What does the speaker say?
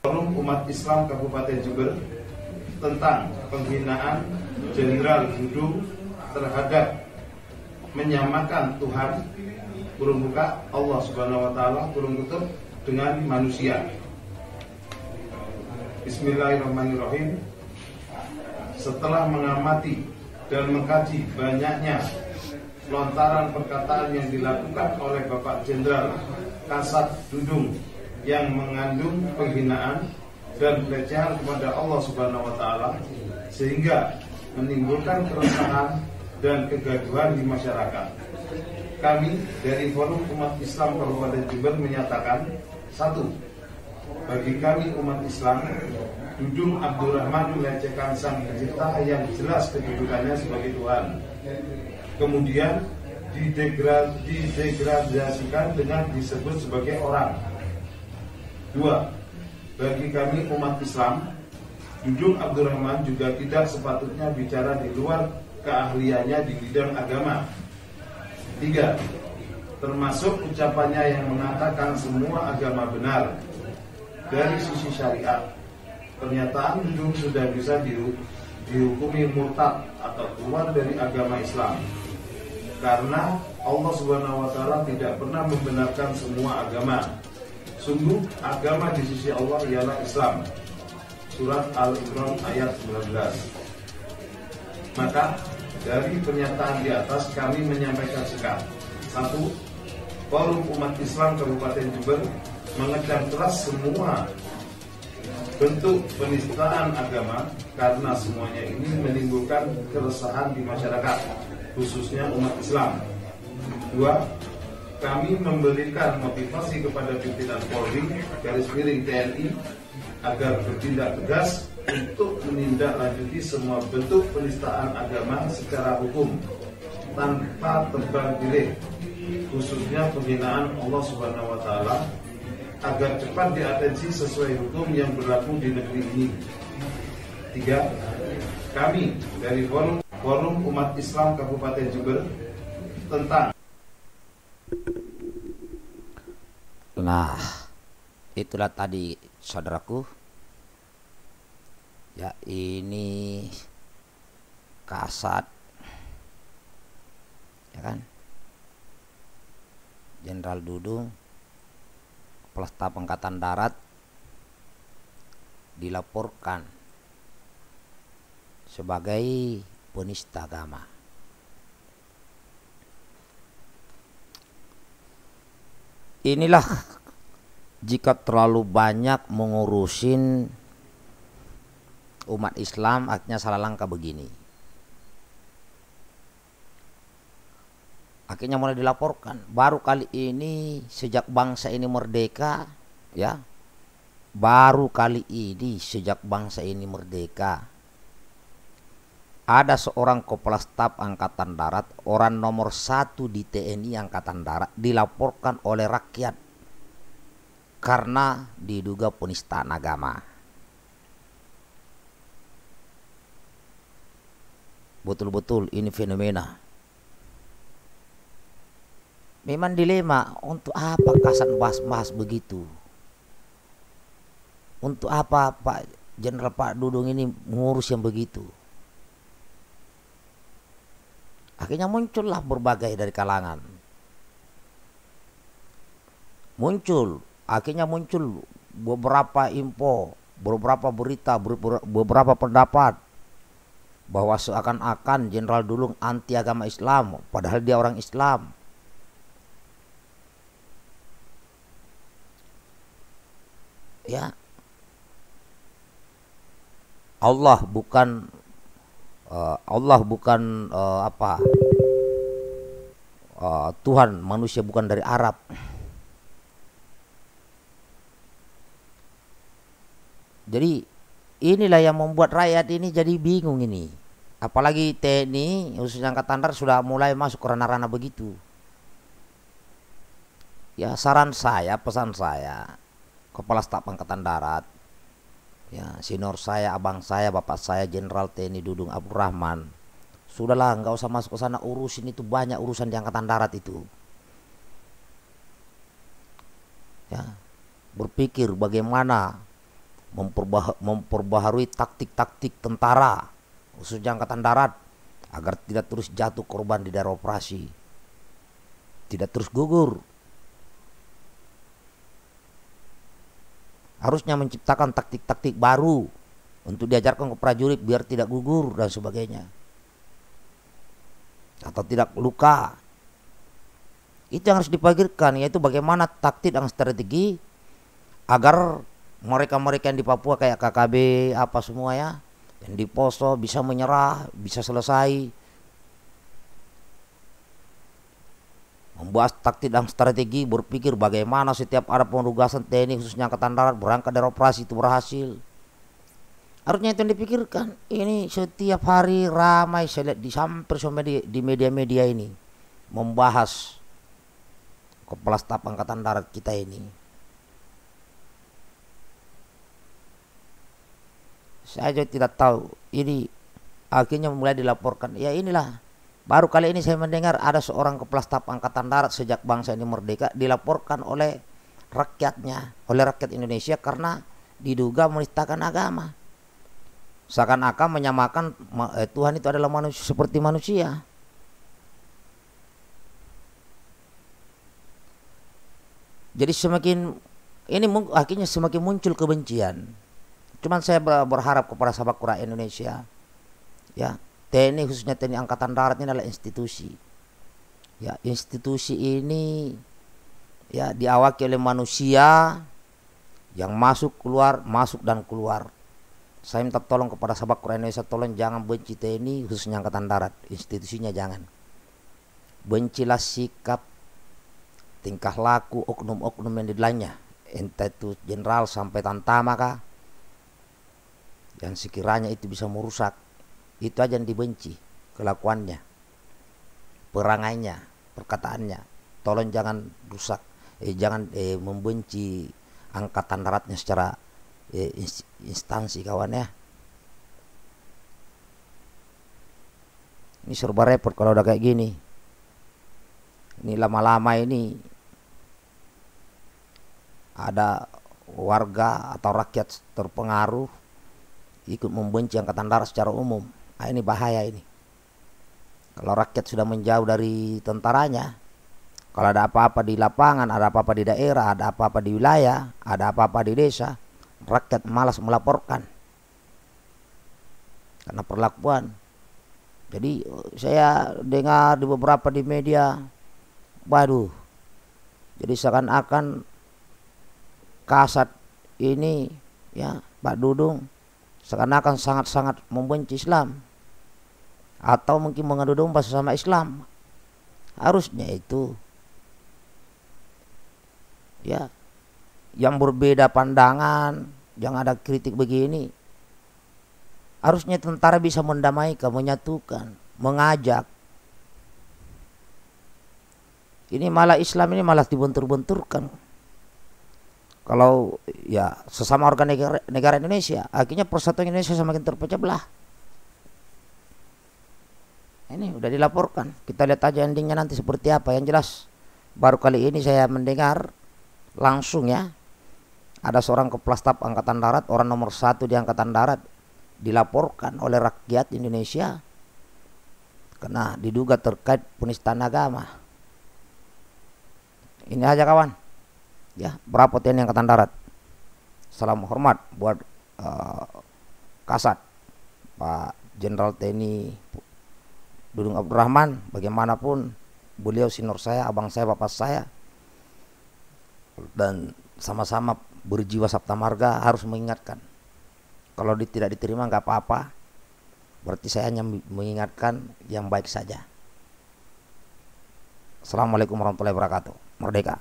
Forum Umat Islam Kabupaten Jember tentang penghinaan Jenderal Dudung terhadap menyamakan Tuhan kurung buka Allah Subhanahu wa taala kurung tutup dengan manusia. Bismillahirrahmanirrahim. Setelah mengamati dan mengkaji banyaknya lontaran perkataan yang dilakukan oleh Bapak Jenderal Kasat Dudung yang mengandung penghinaan dan pelecehan kepada Allah Subhanahu wa taala sehingga menimbulkan keresahan dan kegaduhan di masyarakat. Kami dari Forum Umat Islam Kabupaten Jember menyatakan, 1. Bagi kami umat Islam, Dudung Abdurrahman melecehkan Sang Pencipta yang jelas kedudukannya sebagai Tuhan. Kemudian didegradasikan dengan disebut sebagai orang. 2. Bagi kami umat Islam, Dudung Abdurrahman juga tidak sepatutnya bicara di luar keahliannya di bidang agama. 3. Termasuk ucapannya yang mengatakan semua agama benar dari sisi syariat. Pernyataan Dudung sudah bisa dihukumi murtad atau keluar dari agama Islam, karena Allah Subhanahu wa taala tidak pernah membenarkan semua agama. Sungguh agama di sisi Allah ialah Islam. Surat Al-Imran ayat 19. Maka dari pernyataan di atas kami menyampaikan sikap. 1. Forum Umat Islam Kabupaten Jember mengecam keras semua bentuk penistaan agama karena semuanya ini menimbulkan keresahan di masyarakat, khususnya umat Islam. 2. Kami memberikan motivasi kepada pimpinan Polri _ TNI agar bertindak tegas untuk menindaklanjuti semua bentuk penistaan agama secara hukum tanpa tebang pilih, khususnya penghinaan Allah Subhanahu wa taala, agar cepat diatensi sesuai hukum yang berlaku di negeri ini. 3. Kami dari Forum Umat Islam Kabupaten Jember tentang. Nah, itulah tadi saudaraku. Ya, ini Kasat, ya kan, Jenderal Dudung, Kepala Staf Angkatan Darat, dilaporkan sebagai penista agama. Inilah jika terlalu banyak mengurusin umat Islam, akhirnya salah langkah begini. Akhirnya mulai dilaporkan. Baru kali ini sejak bangsa ini merdeka, ya. Baru kali ini sejak bangsa ini merdeka, ada seorang Kepala Staf Angkatan Darat, orang nomor 1 di TNI Angkatan Darat, dilaporkan oleh rakyat karena diduga penistaan agama. Betul-betul ini fenomena. Memang dilema, untuk apa Kasat bahas-bahas begitu? Untuk apa Pak Jenderal Pak Dudung ini mengurus yang begitu? Akhirnya muncullah berbagai dari kalangan. Akhirnya muncul beberapa info, beberapa berita, beberapa pendapat bahwa seakan-akan Jenderal Dudung anti agama Islam, padahal dia orang Islam. Ya, Allah bukan Tuhan, manusia bukan dari Arab. Jadi inilah yang membuat rakyat ini jadi bingung ini. Apalagi TNI khususnya Angkatan Darat sudah mulai masuk ke ranah-ranah begitu. Ya, pesan saya, Kepala Staf Angkatan Darat, ya, senior saya, abang saya, bapak saya Jenderal TNI Dudung Abdurrahman, sudahlah, nggak usah masuk ke sana, urusin itu, banyak urusan di Angkatan Darat itu. Ya, berpikir bagaimana memperbaharui taktik-taktik tentara khususnya angkatan darat agar tidak terus jatuh korban di daerah operasi, tidak terus gugur. Harusnya menciptakan taktik-taktik baru untuk diajarkan ke prajurit biar tidak gugur dan sebagainya, atau tidak luka. Itu yang harus dipikirkan, yaitu bagaimana taktik dan strategi agar mereka-mereka yang di Papua kayak KKB apa semua ya, yang di Poso bisa menyerah, bisa selesai. Membahas taktik dan strategi, berpikir bagaimana setiap ada penugasan TNI khususnya Angkatan Darat berangkat dari operasi itu berhasil. Harusnya itu yang dipikirkan. Ini setiap hari ramai saya lihat di hampir semua di media-media ini membahas Kepala Staf Angkatan Darat kita ini. Saya juga tidak tahu ini akhirnya mulai dilaporkan. Ya inilah, baru kali ini saya mendengar ada seorang Kepala Staf Angkatan Darat sejak bangsa ini merdeka dilaporkan oleh rakyatnya, oleh rakyat Indonesia karena diduga menistakan agama. Seakan-akan menyamakan Tuhan itu adalah manusia seperti manusia. Jadi semakin ini akhirnya semakin muncul kebencian. Cuman saya berharap kepada sahabat rakyat Indonesia, ya, TNI khususnya TNI Angkatan Darat ini adalah institusi. Ya, institusi ini ya diawaki oleh manusia yang masuk dan keluar. Saya minta tolong kepada sahabat rakyat Indonesia, tolong jangan benci TNI khususnya Angkatan Darat, institusinya jangan. Bencilah sikap, tingkah laku oknum-oknum yang di dalamnya, entah itu jenderal sampai tantama kah, yang sekiranya itu bisa merusak. Itu aja yang dibenci, kelakuannya, perangainya, perkataannya. Tolong jangan rusak, jangan membenci Angkatan Daratnya secara instansi kawan ya. Ini serba repot kalau udah kayak gini. Ini lama-lama ini ada warga atau rakyat terpengaruh ikut membenci Angkatan Darat secara umum. Nah, ini bahaya ini. Kalau rakyat sudah menjauh dari tentaranya, kalau ada apa-apa di lapangan, ada apa-apa di daerah, ada apa-apa di wilayah, ada apa-apa di desa, rakyat malas melaporkan karena perlakuan. Jadi saya dengar di beberapa di media, waduh, jadi seakan-akan Kasat ini ya Pak Dudung seakan-akan sangat-sangat membenci Islam atau mungkin mengadu domba sesama Islam. Harusnya itu ya, yang berbeda pandangan, yang ada kritik begini, harusnya tentara bisa mendamaikan, menyatukan, mengajak. Ini malah Islam ini malah dibentur-benturkan. Kalau ya sesama warga negara Indonesia, akhirnya persatuan Indonesia semakin terpecah belah. Ini udah dilaporkan, kita lihat aja endingnya nanti seperti apa. Yang jelas baru kali ini saya mendengar langsung ya, ada seorang Kepala Staf Angkatan Darat, orang nomor 1 di Angkatan Darat, dilaporkan oleh rakyat Indonesia karena diduga terkait penistaan agama. Ini aja kawan ya, berapa TNI Angkatan Darat. Salam hormat buat Kasat Pak Jenderal TNI Dudung Abdurrahman. Bagaimanapun beliau senior saya, abang saya, bapak saya, dan sama-sama berjiwa Sabta Marga harus mengingatkan. Kalau tidak diterima nggak apa-apa, berarti saya hanya mengingatkan yang baik saja. Assalamualaikum warahmatullahi wabarakatuh. Merdeka.